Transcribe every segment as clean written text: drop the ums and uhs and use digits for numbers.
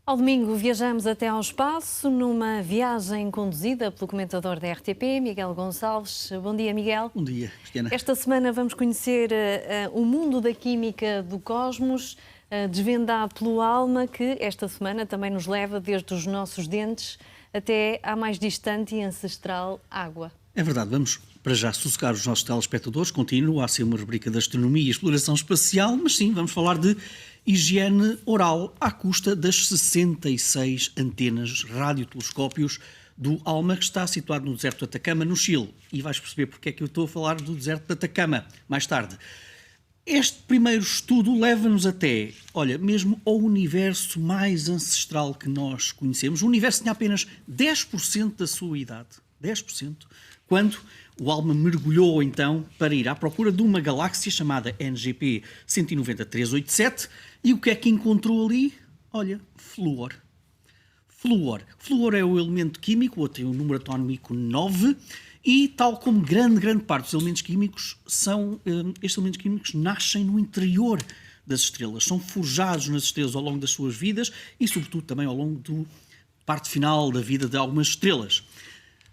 Ao domingo viajamos até ao espaço numa viagem conduzida pelo comentador da RTP, Miguel Gonçalves. Bom dia, Miguel. Bom dia, Cristiana. Esta semana vamos conhecer o mundo da química do cosmos, desvendado pelo ALMA, que esta semana também nos leva desde os nossos dentes até à mais distante e ancestral água. É verdade, vamos para já sossegar os nossos telespectadores. Continua a ser uma rubrica de astronomia e exploração espacial, mas sim, vamos falar de higiene oral à custa das 66 antenas radiotelescópios do ALMA, que está situado no deserto de Atacama, no Chile. E vais perceber porque é que eu estou a falar do deserto de Atacama mais tarde. Este primeiro estudo leva-nos até, olha, mesmo ao universo mais ancestral que nós conhecemos. O universo tinha apenas 10% da sua idade. 10%. Quando o ALMA mergulhou, então, para ir à procura de uma galáxia chamada NGP 190387. E o que é que encontrou ali? Olha, flúor. Flúor. Flúor é o elemento químico, tem um número atómico 9, e tal como grande parte dos elementos químicos, estes elementos químicos nascem no interior das estrelas. São forjados nas estrelas ao longo das suas vidas e, sobretudo, também ao longo da parte final da vida de algumas estrelas.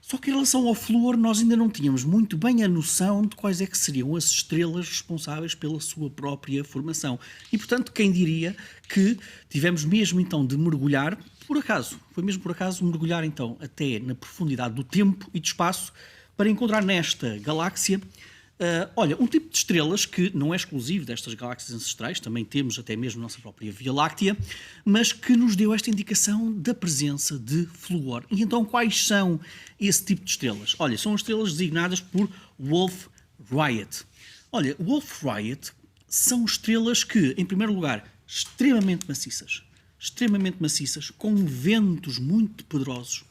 Só que em relação ao flúor, nós ainda não tínhamos muito bem a noção de quais é que seriam as estrelas responsáveis pela sua própria formação. E, portanto, quem diria que tivemos mesmo então de mergulhar, por acaso, foi mesmo por acaso, mergulhar então até na profundidade do tempo e do espaço para encontrar nesta galáxia, olha, um tipo de estrelas que não é exclusivo destas galáxias ancestrais, também temos até mesmo a nossa própria Via Láctea, mas que nos deu esta indicação da presença de flúor. E então quais são esse tipo de estrelas? Olha, são as estrelas designadas por Wolf-Rayet. Olha, Wolf-Rayet são estrelas que, em primeiro lugar, extremamente maciças, com ventos muito poderosos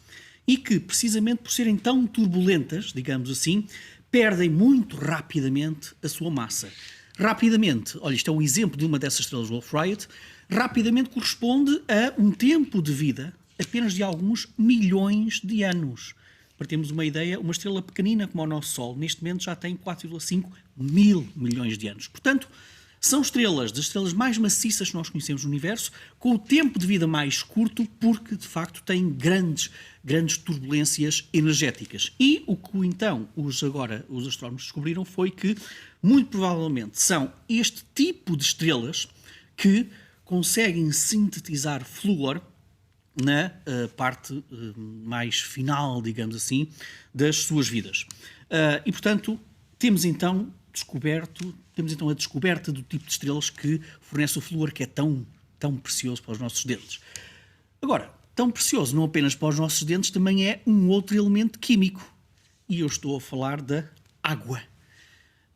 e que, precisamente por serem tão turbulentas, digamos assim, perdem muito rapidamente a sua massa. Rapidamente, olha, isto é um exemplo de uma dessas estrelas Wolf-Rayet, rapidamente corresponde a um tempo de vida apenas de alguns milhões de anos. Para termos uma ideia, uma estrela pequenina como o nosso Sol, neste momento já tem 4,5 mil milhões de anos. Portanto, são estrelas, das estrelas mais maciças que nós conhecemos no universo, com o tempo de vida mais curto, porque de facto têm grandes turbulências energéticas. E o que então os astrónomos descobriram foi que, muito provavelmente, são este tipo de estrelas que conseguem sintetizar flúor na parte mais final, digamos assim, das suas vidas. E portanto, temos então a descoberta do tipo de estrelas que fornece o flúor, que é tão precioso para os nossos dentes. Agora, tão precioso não apenas para os nossos dentes, também é um outro elemento químico. E eu estou a falar da água.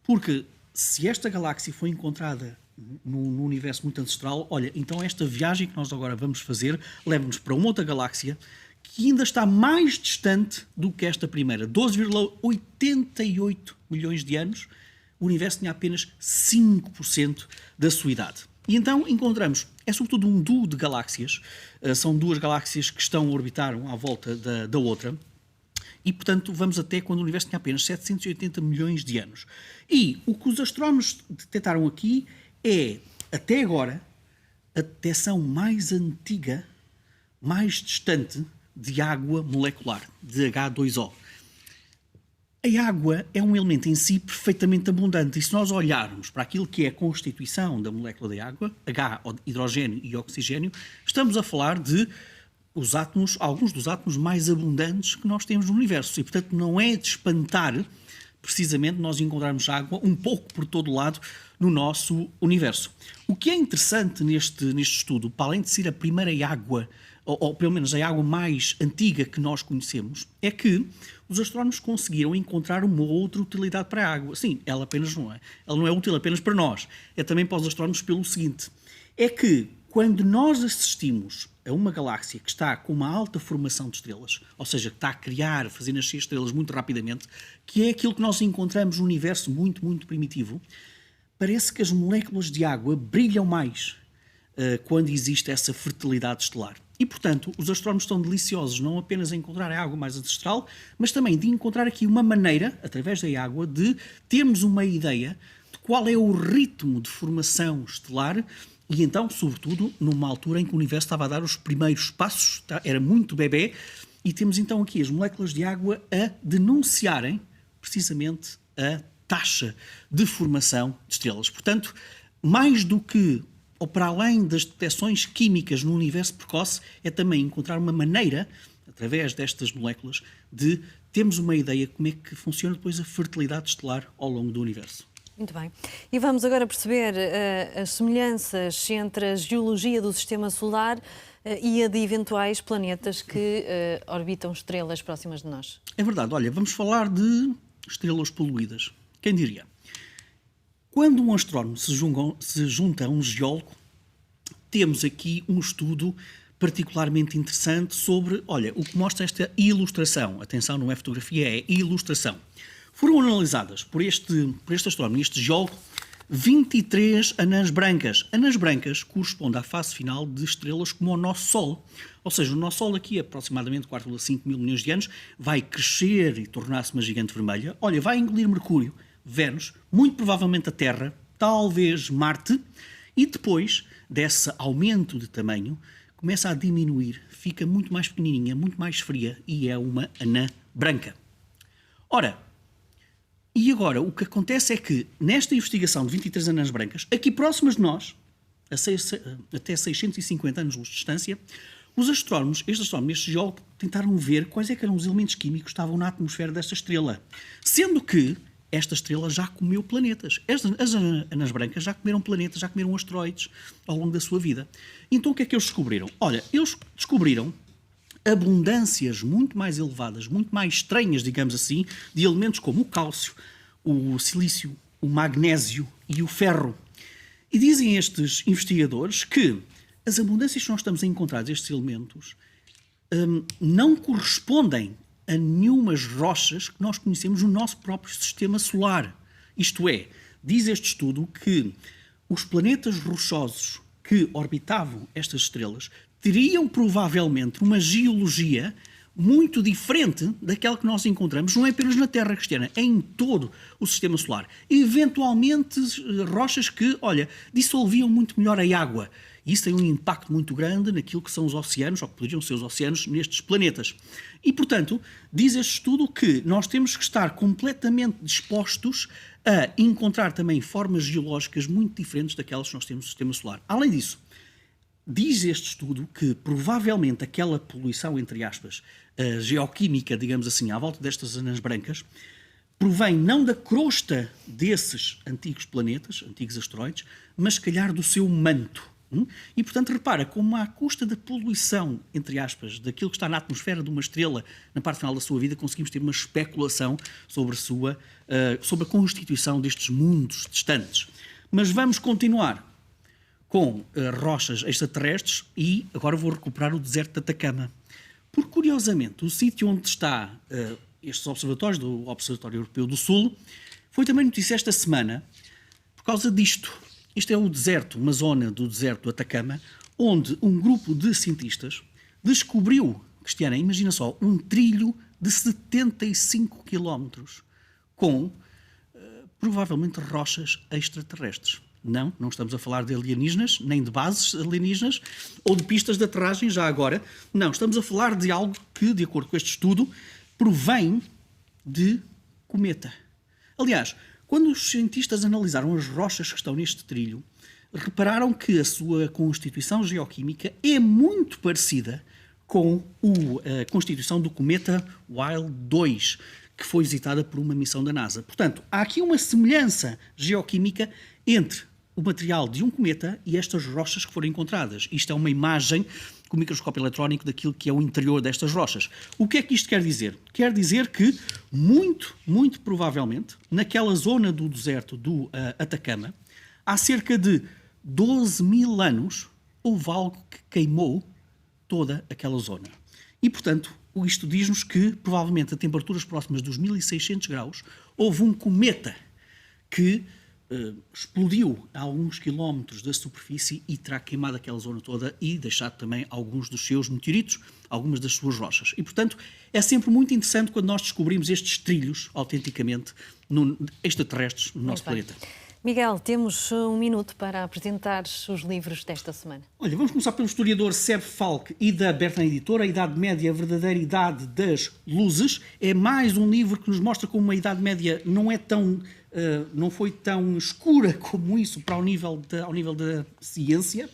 Porque se esta galáxia foi encontrada num universo muito ancestral, olha, então esta viagem que nós agora vamos fazer leva-nos para uma outra galáxia que ainda está mais distante do que esta primeira. 12,88 milhões de anos. O universo tinha apenas 5% da sua idade. E então encontramos, é sobretudo um duo de galáxias, são duas galáxias que estão a orbitar à volta da outra, e portanto vamos até quando o universo tinha apenas 780 milhões de anos. E o que os astrónomos detectaram aqui é, até agora, a detecção mais antiga, mais distante de água molecular, de H2O. A água é um elemento em si perfeitamente abundante, e se nós olharmos para aquilo que é a constituição da molécula de água, H, hidrogênio e oxigênio, estamos a falar de alguns dos átomos mais abundantes que nós temos no universo. E, portanto, não é de espantar, precisamente, nós encontrarmos água um pouco por todo lado no nosso universo. O que é interessante neste estudo, para além de ser a primeira água, ou pelo menos a água mais antiga que nós conhecemos, é que os astrónomos conseguiram encontrar uma outra utilidade para a água. Sim, ela não é útil apenas para nós, é também para os astrónomos pelo seguinte, é que quando nós assistimos a uma galáxia que está com uma alta formação de estrelas, ou seja, que está a fazer nascer estrelas muito rapidamente, que é aquilo que nós encontramos no universo muito primitivo, parece que as moléculas de água brilham mais quando existe essa fertilidade estelar. E, portanto, os astrónomos estão deliciosos não apenas em encontrar a água mais ancestral, mas também de encontrar aqui uma maneira, através da água, de termos uma ideia de qual é o ritmo de formação estelar E então, sobretudo, numa altura em que o universo estava a dar os primeiros passos, era muito bebé, e temos então aqui as moléculas de água a denunciarem precisamente a taxa de formação de estrelas. Portanto, mais do que, ou para além das detecções químicas no universo precoce, é também encontrar uma maneira, através destas moléculas, de termos uma ideia de como é que funciona depois a fertilidade estelar ao longo do universo. Muito bem. E vamos agora perceber as semelhanças entre a geologia do Sistema Solar e a de eventuais planetas que orbitam estrelas próximas de nós. É verdade. Olha, vamos falar de estrelas poluídas. Quem diria? Quando um astrónomo se junta a um geólogo, temos aqui um estudo particularmente interessante sobre, olha, o que mostra esta ilustração. Atenção, não é fotografia, é ilustração. Foram analisadas por este astrónomo, este geólogo, 23 anãs brancas. Anãs brancas correspondem à fase final de estrelas como o nosso Sol. Ou seja, o nosso Sol aqui, aproximadamente 4,5 mil milhões de anos, vai crescer e tornar-se uma gigante vermelha. Olha, vai engolir Mercúrio, Vênus, muito provavelmente a Terra, talvez Marte, e depois desse aumento de tamanho, começa a diminuir, fica muito mais pequenininha, muito mais fria, e é uma anã branca. Ora, e agora, o que acontece é que, nesta investigação de 23 anãs brancas, aqui próximas de nós, até 650 anos-luz de distância, estes geólogos, tentaram ver quais é que eram os elementos químicos que estavam na atmosfera desta estrela. Sendo que esta estrela já comeu planetas. As anãs brancas já comeram planetas, já comeram asteroides ao longo da sua vida. Então o que é que eles descobriram? Olha, eles descobriram abundâncias muito mais elevadas, muito mais estranhas, digamos assim, de elementos como o cálcio, o silício, o magnésio e o ferro. E dizem estes investigadores que as abundâncias que nós estamos a encontrar destes elementos não correspondem a nenhumas rochas que nós conhecemos no nosso próprio sistema solar. Isto é, diz este estudo que os planetas rochosos que orbitavam estas estrelas teriam provavelmente uma geologia muito diferente daquela que nós encontramos, não é apenas na Terra, Cristiana, é em todo o Sistema Solar. Eventualmente, rochas que, olha, dissolviam muito melhor a água. E isso tem um impacto muito grande naquilo que são os oceanos, ou que poderiam ser os oceanos, nestes planetas. E, portanto, diz este estudo que nós temos que estar completamente dispostos a encontrar também formas geológicas muito diferentes daquelas que nós temos no Sistema Solar. Além disso, diz este estudo que provavelmente aquela poluição, entre aspas, geoquímica, digamos assim, à volta destas anãs brancas, provém não da crosta desses antigos planetas, antigos asteroides, mas se calhar do seu manto. E, portanto, repara como à custa da poluição, entre aspas, daquilo que está na atmosfera de uma estrela na parte final da sua vida, conseguimos ter uma especulação sobre a constituição destes mundos distantes. Mas vamos continuar com rochas extraterrestres e agora vou recuperar o deserto de Atacama. Porque, curiosamente, o sítio onde está estes observatórios, do Observatório Europeu do Sul, foi também notícia esta semana por causa disto. Isto é o deserto, uma zona do deserto do Atacama, onde um grupo de cientistas descobriu, Cristiana, imagina só, um trilho de 75 quilómetros com provavelmente rochas extraterrestres. Não estamos a falar de alienígenas, nem de bases alienígenas ou de pistas de aterragem já agora. Não, estamos a falar de algo que, de acordo com este estudo, provém de cometa. Aliás, quando os cientistas analisaram as rochas que estão neste trilho, repararam que a sua constituição geoquímica é muito parecida com a constituição do cometa Wild 2, que foi visitada por uma missão da NASA. Portanto, há aqui uma semelhança geoquímica entre o material de um cometa e estas rochas que foram encontradas. Isto é uma imagem com o microscópio eletrónico daquilo que é o interior destas rochas. O que é que isto quer dizer? Quer dizer que, muito provavelmente, naquela zona do deserto do Atacama, há cerca de 12 mil anos, houve algo que queimou toda aquela zona. E, portanto, isto diz-nos que, provavelmente, a temperaturas próximas dos 1600 graus, houve um cometa que explodiu a alguns quilómetros da superfície e terá queimado aquela zona toda e deixado também alguns dos seus meteoritos, algumas das suas rochas. E, portanto, é sempre muito interessante quando nós descobrimos estes trilhos, autenticamente, extraterrestres no nosso planeta. Miguel, temos um minuto para apresentar os livros desta semana. Olha, vamos começar pelo historiador Seb Falk e da Bertrand Editora, A Idade Média, a Verdadeira Idade das Luzes. É mais um livro que nos mostra como a Idade Média não foi tão escura como isso ao nível da ciência.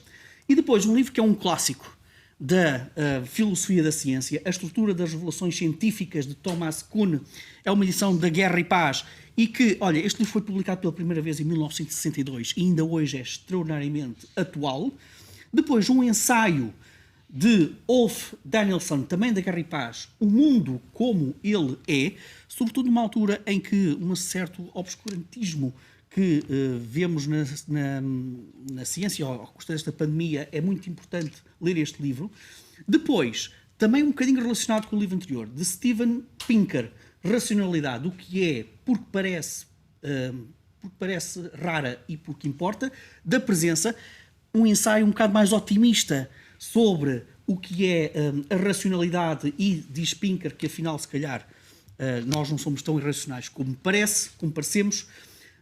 E depois um livro que é um clássico da filosofia da ciência, A Estrutura das Revelações Científicas, de Thomas Kuhn. É uma edição da Guerra e Paz e que, olha, este livro foi publicado pela primeira vez em 1962 e ainda hoje é extraordinariamente atual. Depois um ensaio de Ulf Danielsson, também da Guerra e Paz, O Mundo Como Ele É, sobretudo numa altura em que um certo obscurantismo que vemos na ciência, ao custo desta pandemia, é muito importante ler este livro. Depois, também um bocadinho relacionado com o livro anterior, de Steven Pinker, Racionalidade, o que é, porque parece rara e porque importa, da Presença, um ensaio um bocado mais otimista sobre o que é a racionalidade e diz Pinker que afinal, se calhar, nós não somos tão irracionais como parecemos.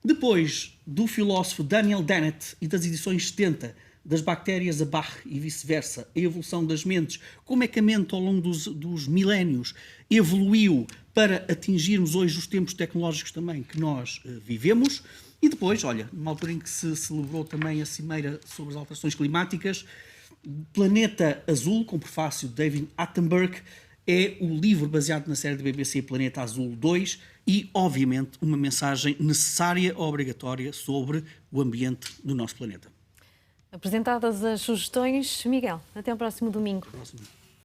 Depois, do filósofo Daniel Dennett e das edições 70, das bactérias a Bach e vice-versa, a evolução das mentes, como é que a mente ao longo dos milénios evoluiu para atingirmos hoje os tempos tecnológicos também que nós vivemos. E depois, olha, numa altura em que se celebrou também a Cimeira sobre as Alterações Climáticas, Planeta Azul, com o prefácio de David Attenborough, é o livro baseado na série da BBC Planeta Azul 2 e, obviamente, uma mensagem necessária, obrigatória, sobre o ambiente do nosso planeta. Apresentadas as sugestões, Miguel, até o próximo domingo.